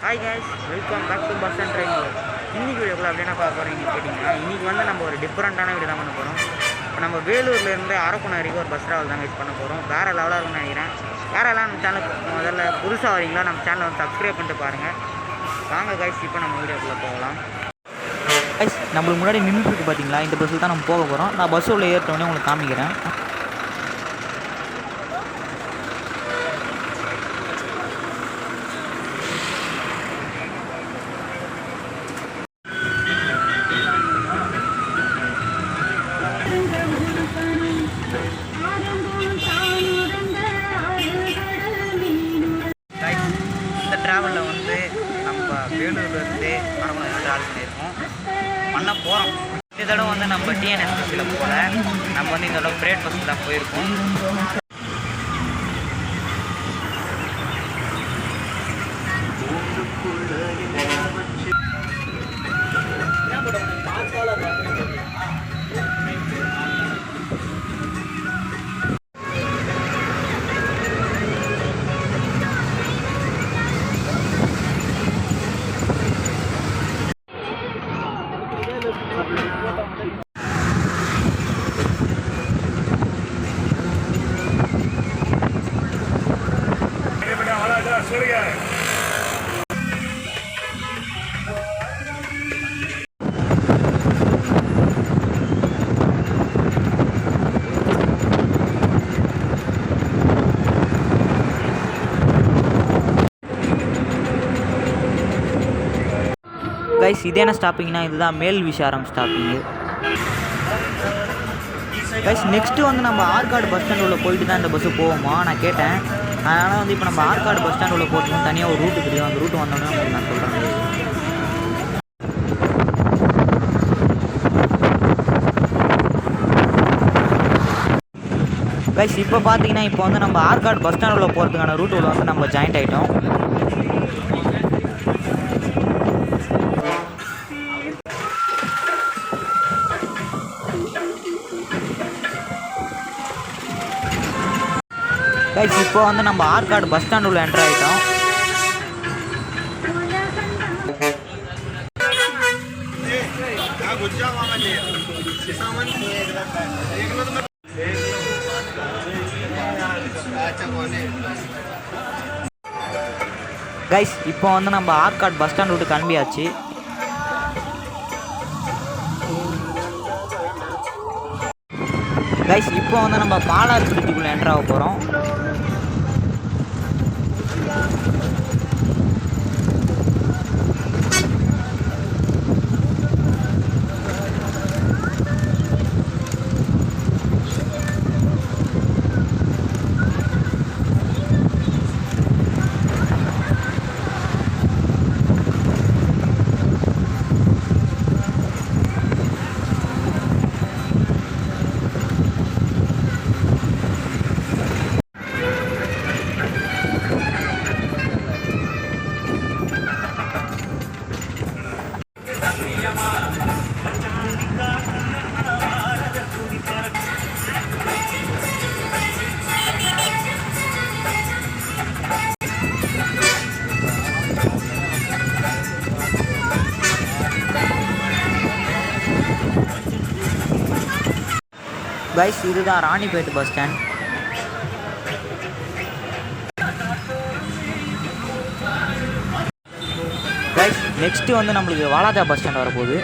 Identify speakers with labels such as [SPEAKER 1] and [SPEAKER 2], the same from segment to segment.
[SPEAKER 1] Hi guys, welcome back to bus and train. இன்றைக்கி வீடியோக்குள்ள அப்படின்னா பார்க்க போகிறீங்க கேட்டிங்கன்னா, இன்றைக்கி நம்ம ஒரு டிஃப்ரெண்ட்டான வீடியோ தான் பண்ண போகிறோம். இப்போ நம்ம வேலூர்லேருந்து அரக்கோணம் வரைக்கும் ஒரு பஸ் ட்ராவல் தான் யூஸ் பண்ண போகிறோம். வேறு லெவலாக இருக்கும்னு நினைக்கிறேன். யாரெல்லாம் நம்ம சேனலுக்கு முதல்ல புதுசாக வரீங்களோ நம்ம சேனலை வந்து சப்ஸ்கிரைப் பண்ணிட்டு பாருங்கள். வாங்க கைஸ், இப்போ நம்ம வீடியோக்குள்ளே போகலாம். கைஸ், நம்மளுக்கு முன்னாடி நின்றுட்டு பார்த்தீங்களா, இந்த பஸ்ஸில் தான் நம்ம போக போகிறோம். நான் பஸ் உள்ள ஏற்றோடனே உங்களுக்கு காமிக்கிறேன். ட்ராவலில் வந்து நம்ம வேலூர்லேருந்து அரக்கோணம் ட்ராவல் பண்ணியிருக்கோம் பண்ண போகிறோம். இந்த தடவை வந்து நம்ம டிஎன்எஸ் பஸ்ஸில் போகல, நம்ம வந்து இந்த தடவை பிரைவேட் பஸ்ஸில் தான் போயிருக்கோம். கைஸ், இது என்ன ஸ்டாப்பிங்னா, இதுதான் மேல் விஷாரம் ஸ்டாப்பிங்கு. கைஸ், நெக்ஸ்ட்டு வந்து நம்ம ஆற்காடு பஸ் ஸ்டாண்ட் உள்ள போயிட்டு தான் இந்த பஸ்ஸு போவோமா நான் கேட்டேன். அதனால் வந்து இப்போ நம்ம ஆற்காடு பஸ் ஸ்டாண்ட் உள்ள போட்டுக்கணும். தனியாக ஒரு ரூட்டு தெரியும், அந்த ரூட்டு வந்தோடனே உங்களுக்கு நான் சொல்கிறேன். கைஸ், இப்போ பார்த்தீங்கன்னா இப்போ வந்து நம்ம ஆற்காடு பஸ் ஸ்டாண்ட் உள்ள போகிறதுக்கான ரூட் உள்ள வந்து நம்ம ஜாயிண்ட் ஆகிட்டோம். கைஸ், இப்போ வந்து நம்ம ஆற்காடு பஸ் ஸ்டாண்ட் உள்ள என்ட்ரு ஆகிட்டோம். கைஸ், இப்போ வந்து நம்ம ஆற்காடு பஸ் ஸ்டாண்ட் விட்டு கிளம்பியாச்சு. கைஸ், இப்போ வந்து நம்ம பாலாறு பிரிட்ஜுக்குள்ளே என்ட்ரு ஆக போகிறோம். கைஸ், இதுதான் Ranipet bus stand. Guys, next வந்து நம்மளுக்கு வாலாஜா பஸ் ஸ்டாண்ட் வரப்போகுது.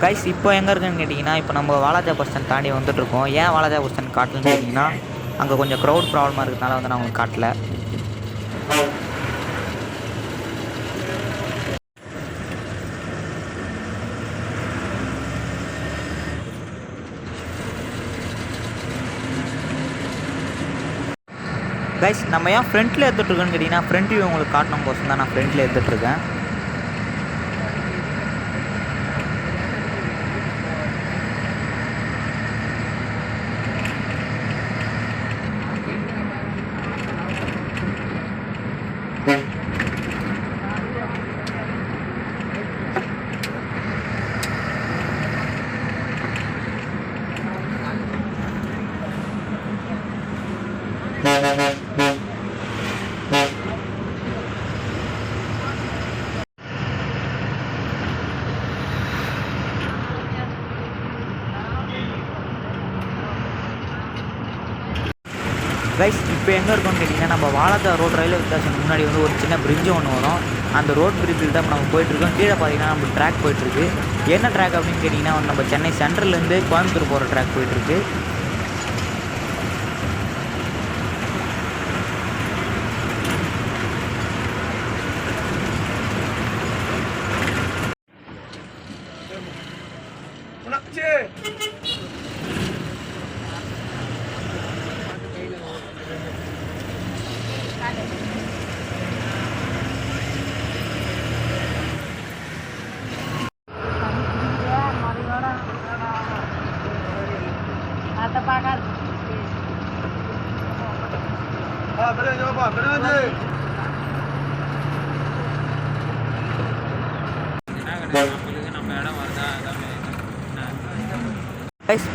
[SPEAKER 1] கைஸ், இப்போ எங்கே இருக்குன்னு கேட்டிங்கன்னா, இப்போ நம்ம வாலாஜா பஸ் ஸ்டாண்ட் தாண்டி வந்துட்டுருக்கோம். ஏன் வாலாஜா பஸ் ஸ்டாண்ட் காட்டலன்னு கேட்டிங்கன்னா, அங்கே கொஞ்சம் க்ரௌட் ப்ராப்ளமாக இருக்கிறதுனால வந்து நான் உங்களுக்கு காட்டல. கைஸ், நம்ம ஏன் ஃப்ரண்ட்டில் எடுத்துகிட்ருக்கோன்னு கேட்டிங்கன்னா, ஃப்ரண்ட் வியூ உங்களுக்கு காட்டணும் கோசம் தான் நான் ஃப்ரண்ட்டில் எடுத்துகிட்ருக்கேன். கைஸ் இப்போ எங்கே இருக்கோம்னு கேட்டிங்கன்னா நம்ம வாழக்காடு ரோட் ரயில்வே ஸ்டேஷன் முன்னாடி வந்து ஒரு சின்ன பிரிட்ஜ் ஒன்று வரும். அந்த ரோட் பிரிட்ஜில் தான் நம்ம போயிட்டுருக்கோம். கீழே பார்த்தீங்கன்னா நம்ம ட்ராக் போயிட்டுருக்கு. என்ன ட்ராக் அப்படின்னு கேட்டிங்கன்னா நம்ம சென்னை சென்ட்ரல்லேருந்து கோயம்புத்தூர் போகிற ட்ராக் போயிட்டுருக்கு.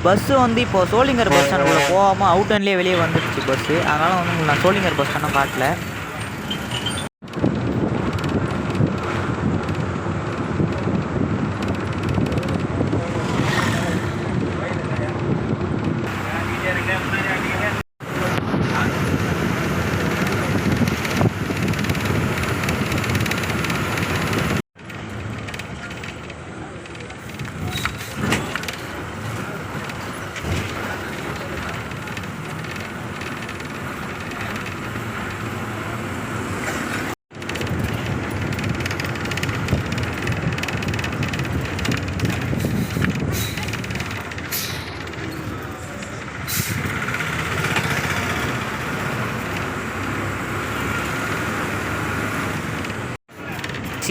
[SPEAKER 1] பஸ்ஸு வந்து இப்போ சோளிங்கர் பஸ் ஸ்டாண்டுக்குள்ளே போகாமல் அவுட் அண்ட்லேயே வெளியே வந்துடுச்சு பஸ்ஸு. அதனால் வந்து உங்களுக்கு நான் சோளிங்கர் பஸ் ஸ்டாண்டும் காட்டல.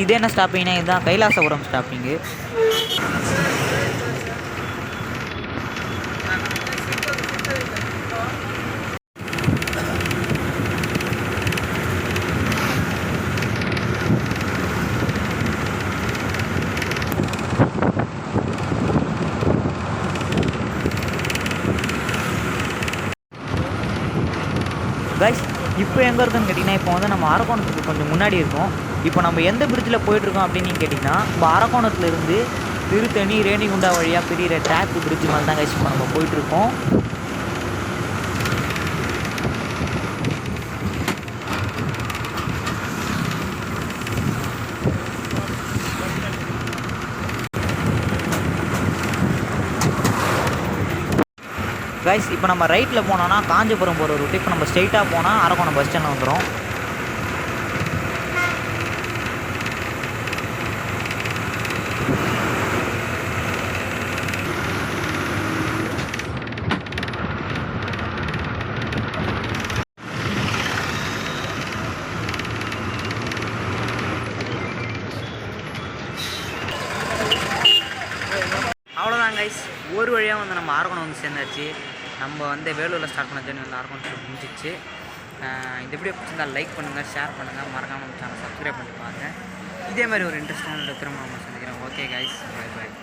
[SPEAKER 1] இது என்ன ஸ்டாப்பிங்னா இதுதான் கைலாசபுரம் ஸ்டாப்பிங்கு. கைஸ் இப்போ எங்கே இருக்குன்னு கேட்டிங்கன்னா இப்போ வந்து நம்ம அரக்கோணத்துக்கு கொஞ்சம் முன்னாடி இருக்கோம். இப்போ நம்ம எந்த பிரிட்ஜில் போயிட்டுருக்கோம் அப்படின்னு கேட்டிங்கன்னா இப்போ அரக்கோணத்துலேருந்து திருத்தணி ரேணிகுண்டா வழியாக பெரிய ட்ராக் பிரிட்ஜ் மாதிரி தான் கைஸ் இப்போ நம்ம போயிட்டுருக்கோம். கைஸ் இப்போ நம்ம ரைட்டில் போனோன்னா காஞ்சிபுரம் போகிற ரூட்டு. இப்போ நம்ம ஸ்ட்ரெயிட்டாக போனால் அரக்கோணம் பஸ் ஸ்டாண்ட் வந்துடும். அவ்வளோதான் கைஸ், ஒரு வழியாக வந்து நம்ம அரக்கோணம் வந்து சேர்ந்தாச்சு. நம்ம வந்து வேலூரில் ஸ்டார்ட் பண்ண ஜர்னி வந்து அரக்கோணத்தில் முடிஞ்சிச்சு. இந்த வீடியோ பிடிச்சிருந்தால் லைக் பண்ணுங்கள், ஷேர் பண்ணுங்கள், மறக்காமல் நம்ம சேனல் சப்ஸ்கிரைப் பண்ணி பாருங்கள். இதே மாதிரி ஒரு இன்ட்ரெஸ்டான திரும்ப நம்ம சந்திக்கிறோம். Okay guys, bye bye.